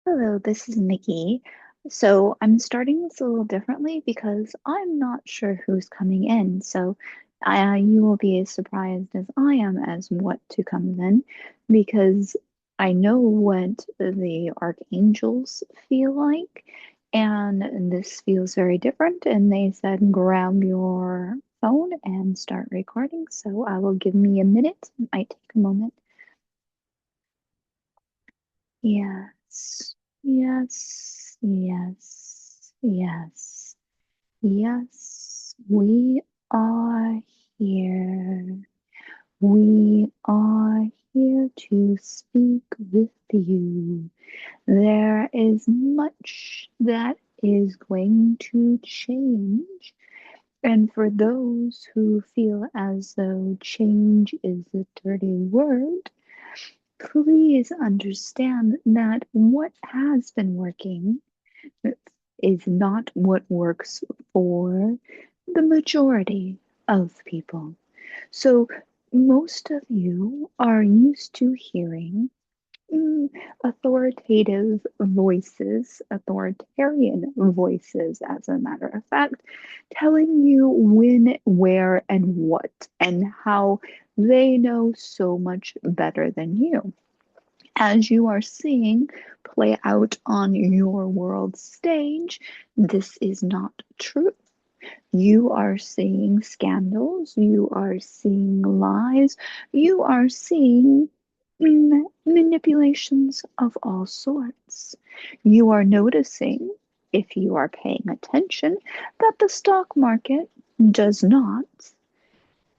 Hello, this is Nikki. So I'm starting this a little differently because I'm not sure who's coming in. So you will be as surprised as I am as what to come in because I know what the archangels feel like, and this feels very different. And they said, grab your phone and start recording. So I will give me a minute. It might take a moment. Yes, yes, yes, yes, yes. We are here. We are here to speak with you. There is much that is going to change. And for those who feel as though change is a dirty word, please understand that what has been working is not what works for the majority of people. So, most of you are used to hearing mm, authoritarian voices, as a matter of fact, telling you when, where, and what, and how they know so much better than you. As you are seeing play out on your world stage, this is not true. You are seeing scandals, you are seeing lies, you are seeing manipulations of all sorts. You are noticing, if you are paying attention, that the stock market does not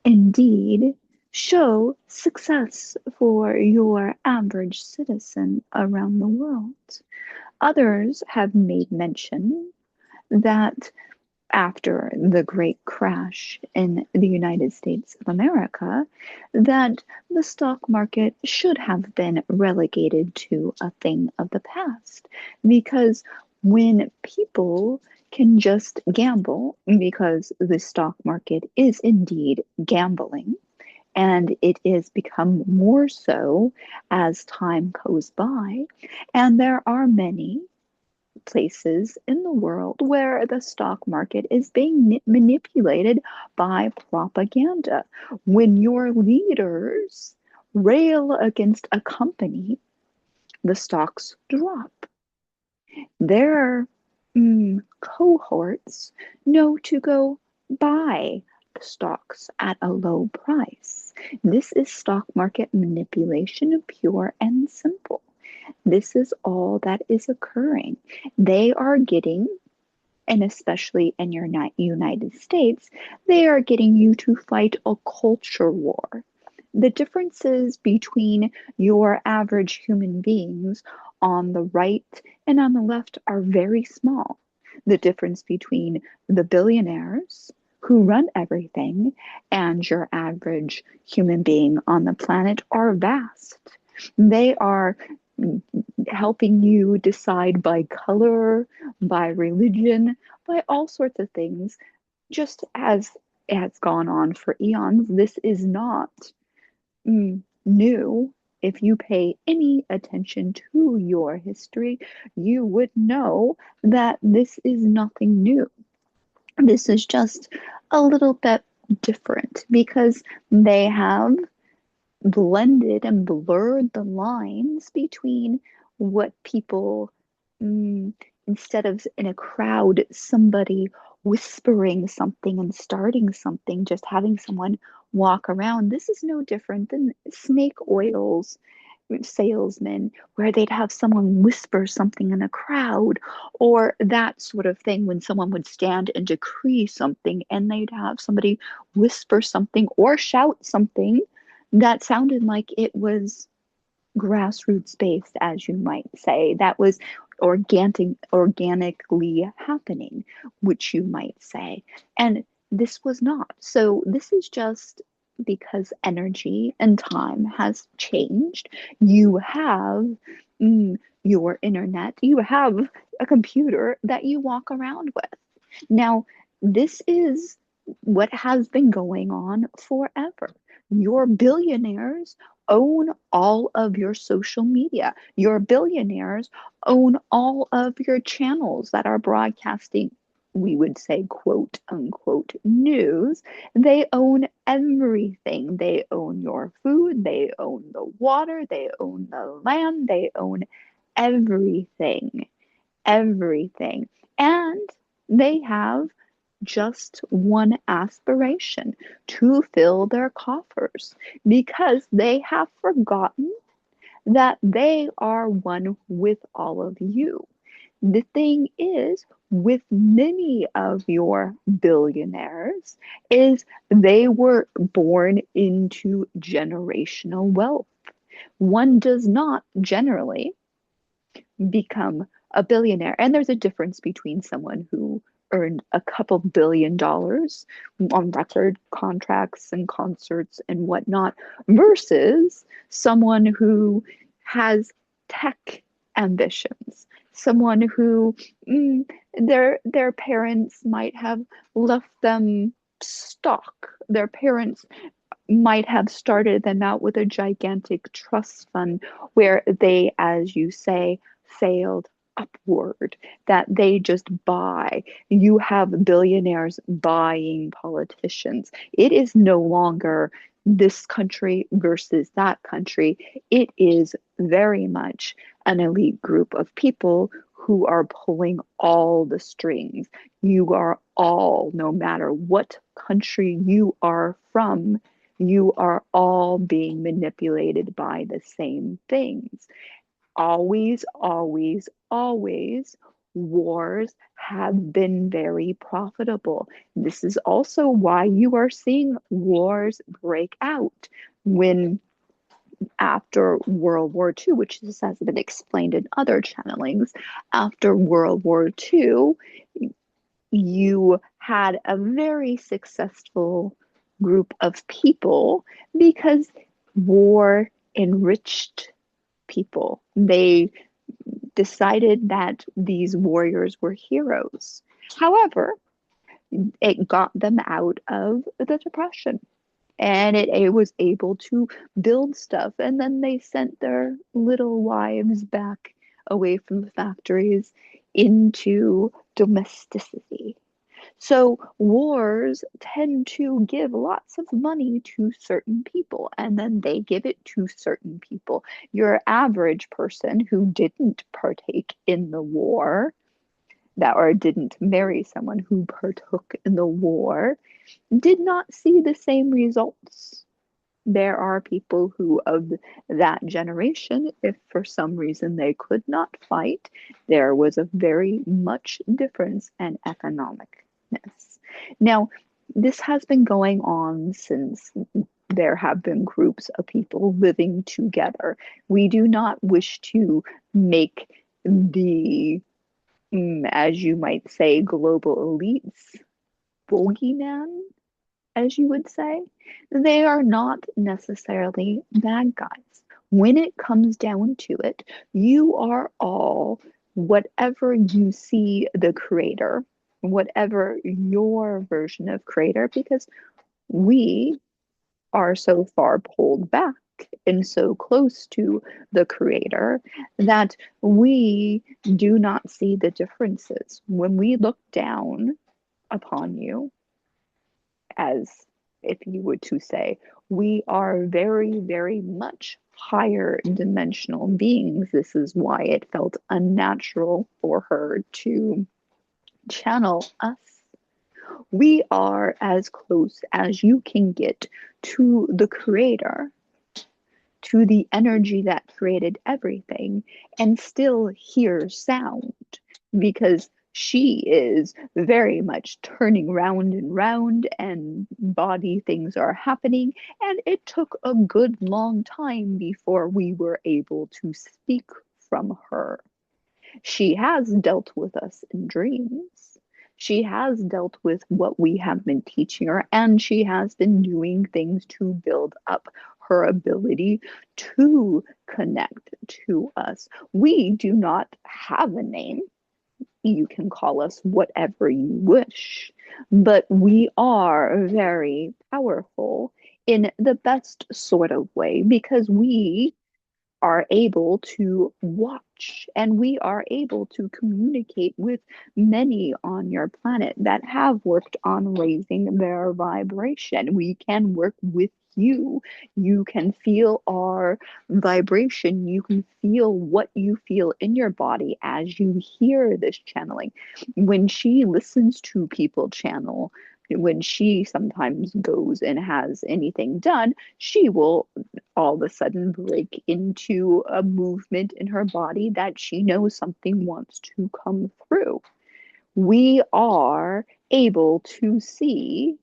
indeed show success for your average citizen around the world. Others have made mention that after the great crash in the United States of America, that the stock market should have been relegated to a thing of the past. Because when people can just gamble, because the stock market is indeed gambling, and it is become more so as time goes by, and there are many places in the world where the stock market is being manipulated by propaganda. When your leaders rail against a company, the stocks drop. Their cohorts know to go buy the stocks at a low price. This is stock market manipulation, pure and simple. This is all that is occurring. They are getting, and especially in your United States, they are getting you to fight a culture war. The differences between your average human beings on the right and on the left are very small. The difference between the billionaires who run everything and your average human being on the planet are vast. They are helping you decide by color, by religion, by all sorts of things, just as it has gone on for eons. This is not new. If you pay any attention to your history, you would know that this is nothing new. This is just a little bit different because they have blended and blurred the lines between what people, mm, instead of in a crowd, somebody whispering something and starting something, just having someone walk around. This is no different than snake oils salesmen, where they'd have someone whisper something in a crowd, or that sort of thing when someone would stand and decree something and they'd have somebody whisper something or shout something that sounded like it was grassroots based, as you might say. That was organically happening, which you might say. And this was not. So this is just because energy and time has changed. You have your internet, you have a computer that you walk around with. Now, this is what has been going on forever. Your billionaires own all of your social media. Your billionaires own all of your channels that are broadcasting, we would say, quote unquote, news. They own everything. They own your food, they own the water, they own the land, they own everything, everything. And they have just one aspiration: to fill their coffers, because they have forgotten that they are one with all of you. The thing is, with many of your billionaires, is they were born into generational wealth. One does not generally become a billionaire. And there's a difference between someone who earned a couple $1 billion on record contracts and concerts and whatnot versus someone who has tech ambitions, someone who their parents might have left them stock. Their parents might have started them out with a gigantic trust fund where they, as you say, sailed upward, that they just buy. You have billionaires buying politicians. It is no longer this country versus that country. It is very much an elite group of people who are pulling all the strings. You are all, no matter what country you are from, you are all being manipulated by the same things. Always, always, always, wars have been very profitable. This is also why you are seeing wars break out when, after World War II, which this has been explained in other channelings, after World War II, you had a very successful group of people because war enriched people. They decided that these warriors were heroes. However, it got them out of the Depression, and it was able to build stuff. And then they sent their little wives back away from the factories into domesticity. So wars tend to give lots of money to certain people, and then they give it to certain people. Your average person who didn't partake in the war, that or didn't marry someone who partook in the war, did not see the same results. There are people who, of that generation, if for some reason they could not fight, there was a very much difference in economicness. Now, this has been going on since there have been groups of people living together. We do not wish to make the, as you might say, global elites bogeyman, as you would say. They are not necessarily bad guys. When it comes down to it, you are all whatever you see the creator, whatever your version of creator, because we are so far pulled back and so close to the creator that we do not see the differences. When we look down upon you, as if you were to say, we are very, very much higher dimensional beings. This is why it felt unnatural for her to channel us. We are as close as you can get to the creator, to the energy that created everything, and still hear sound, because she is very much turning round and round, and body things are happening. And it took a good long time before we were able to speak from her. She has dealt with us in dreams. She has dealt with what we have been teaching her, and she has been doing things to build up her ability to connect to us. We do not have a name. You can call us whatever you wish, but we are very powerful in the best sort of way because we are able to watch and we are able to communicate with many on your planet that have worked on raising their vibration. We can work with you. You can feel our vibration. You can feel what you feel in your body as you hear this channeling. When she listens to people channel, when she sometimes goes and has anything done, she will all of a sudden break into a movement in her body that she knows something wants to come through. We are able to see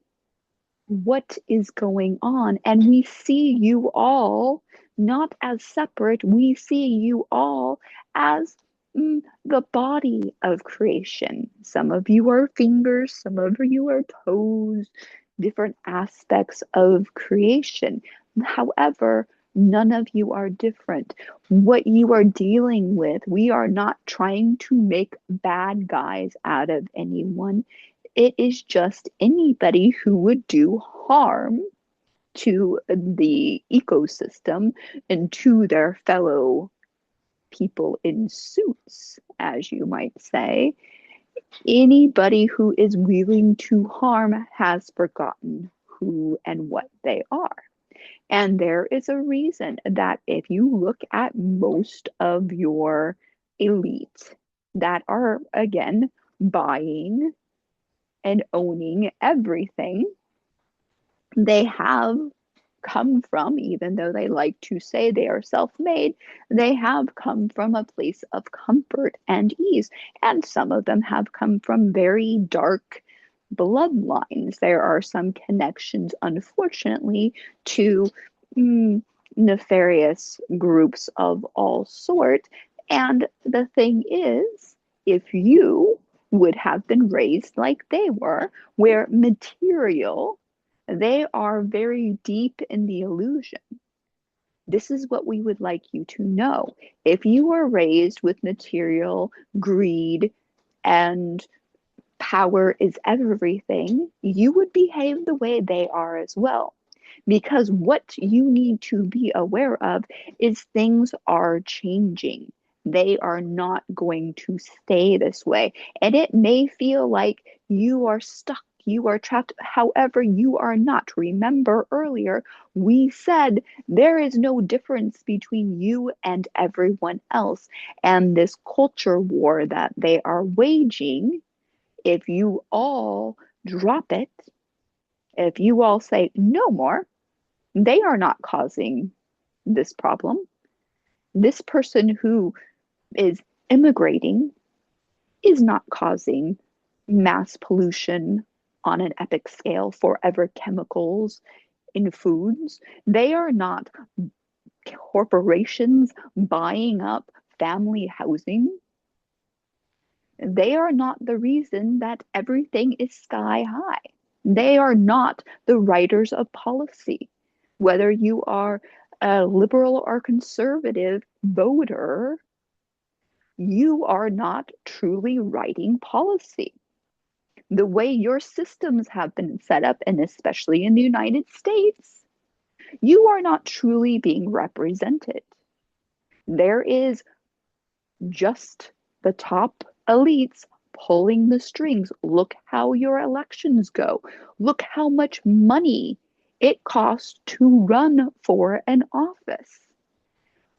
what is going on, and we see you all not as separate, we see you all as the body of creation. Some of you are fingers, some of you are toes, different aspects of creation. However, none of you are different. What you are dealing with, we are not trying to make bad guys out of anyone. It is just anybody who would do harm to the ecosystem and to their fellow people in suits, as you might say. Anybody who is willing to harm has forgotten who and what they are. And there is a reason that if you look at most of your elite that are, again, buying and owning everything, they have come from, even though they like to say they are self made, they have come from a place of comfort and ease. And some of them have come from very dark bloodlines. There are some connections, unfortunately, to nefarious groups of all sort. And the thing is, if you would have been raised like they were, where material, they are very deep in the illusion. This is what we would like you to know. If you were raised with material, greed, and power is everything, you would behave the way they are as well. Because what you need to be aware of is things are changing. They are not going to stay this way. And it may feel like you are stuck, you are trapped. However, you are not. Remember earlier, we said there is no difference between you and everyone else. And this culture war that they are waging, if you all drop it, if you all say no more, they are not causing this problem. This person who is immigrating is not causing mass pollution on an epic scale, forever chemicals in foods. They are not corporations buying up family housing. They are not the reason that everything is sky high. They are not the writers of policy. Whether you are a liberal or conservative voter, you are not truly writing policy. The way your systems have been set up, and especially in the United States, you are not truly being represented. There is just the top elites pulling the strings. Look how your elections go. Look how much money it costs to run for an office.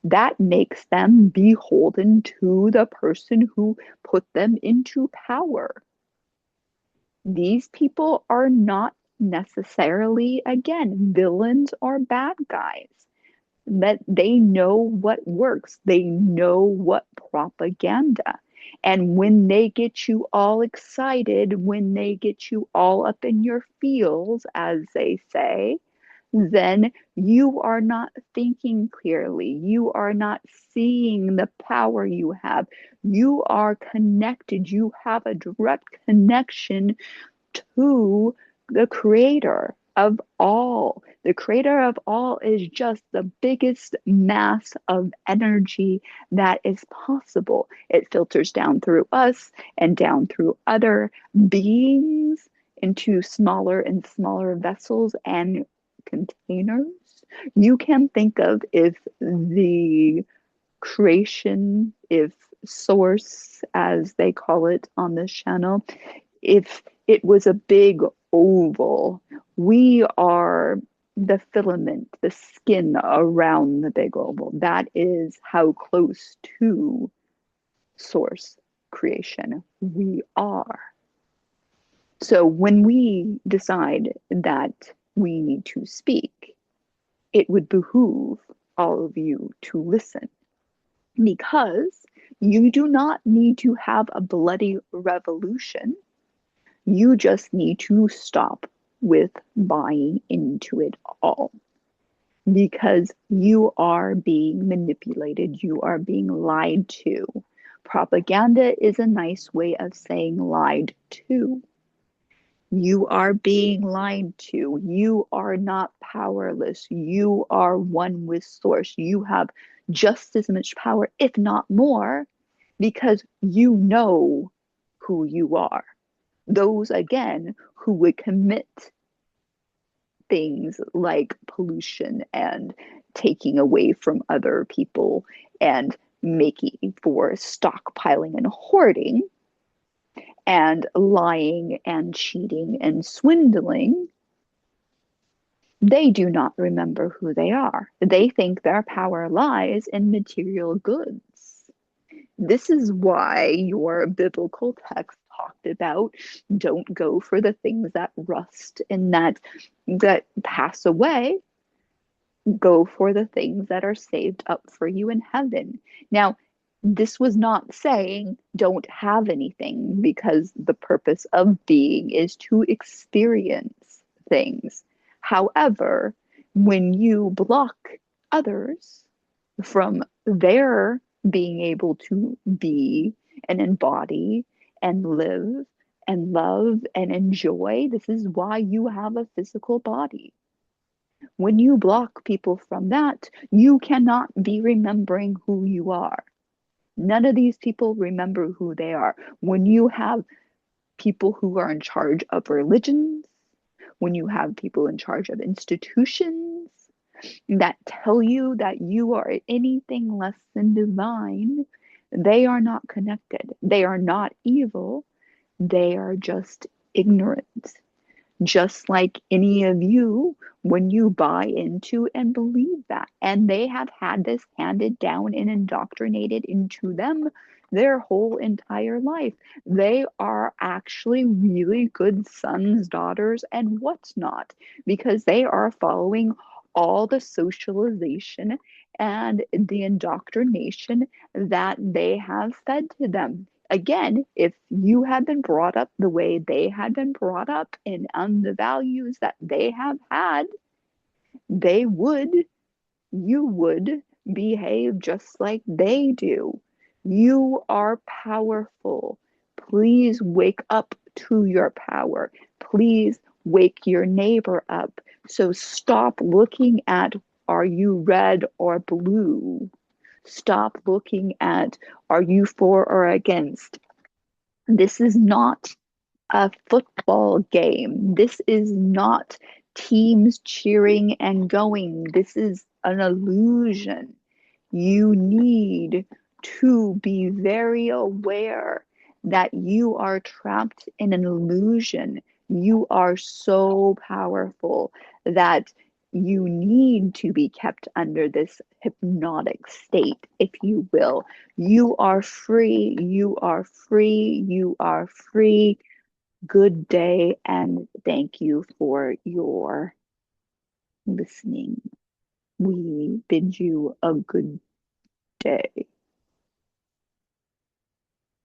That makes them beholden to the person who put them into power. These people are not necessarily, again, villains or bad guys. But they know what works. They know what propaganda. And when they get you all excited, when they get you all up in your feels, as they say, then you are not thinking clearly. You are not seeing the power you have. You are connected. You have a direct connection to the creator of all. The creator of all is just the biggest mass of energy that is possible. It filters down through us and down through other beings into smaller and smaller vessels and containers. You can think of if the creation, if source, as they call it on this channel, if it was a big oval, we are the filament, the skin around the big oval. That is how close to source creation we are. So when we decide that we need to speak, it would behoove all of you to listen, because you do not need to have a bloody revolution. You just need to stop with buying into it all, because you are being manipulated, you are being lied to. Propaganda is a nice way of saying lied to. You are being lied to. You are not powerless. You are one with source. You have just as much power, if not more, because you know who you are. Those, again, who would commit things like pollution and taking away from other people and making for stockpiling and hoarding and lying and cheating and swindling, they do not remember who they are. They think their power lies in material goods. This is why your biblical text talked about don't go for the things that rust and that pass away. Go for the things that are saved up for you in heaven. Now, this was not saying don't have anything, because the purpose of being is to experience things. However, when you block others from their being able to be and embody and live and love and enjoy, this is why you have a physical body. When you block people from that, you cannot be remembering who you are. None of these people remember who they are. When you have people who are in charge of religions, when you have people in charge of institutions that tell you that you are anything less than divine, they are not connected. They are not evil. They are just ignorant. Just like any of you, when you buy into and believe that. And they have had this handed down and indoctrinated into them their whole entire life. They are actually really good sons, daughters, and what's not, because they are following all the socialization and the indoctrination that they have fed to them. Again, if you had been brought up the way they had been brought up and on the values that they have had, they would, you would behave just like they do. You are powerful. Please wake up to your power. Please wake your neighbor up. So stop looking at, are you red or blue? Stop looking at, are you for or against? This is not a football game. This is not teams cheering and going. This is an illusion. You need to be very aware that you are trapped in an illusion. You are so powerful that you need to be kept under this hypnotic state, if you will. You are free. You are free. You are free. Good day, and thank you for your listening. We bid you a good day.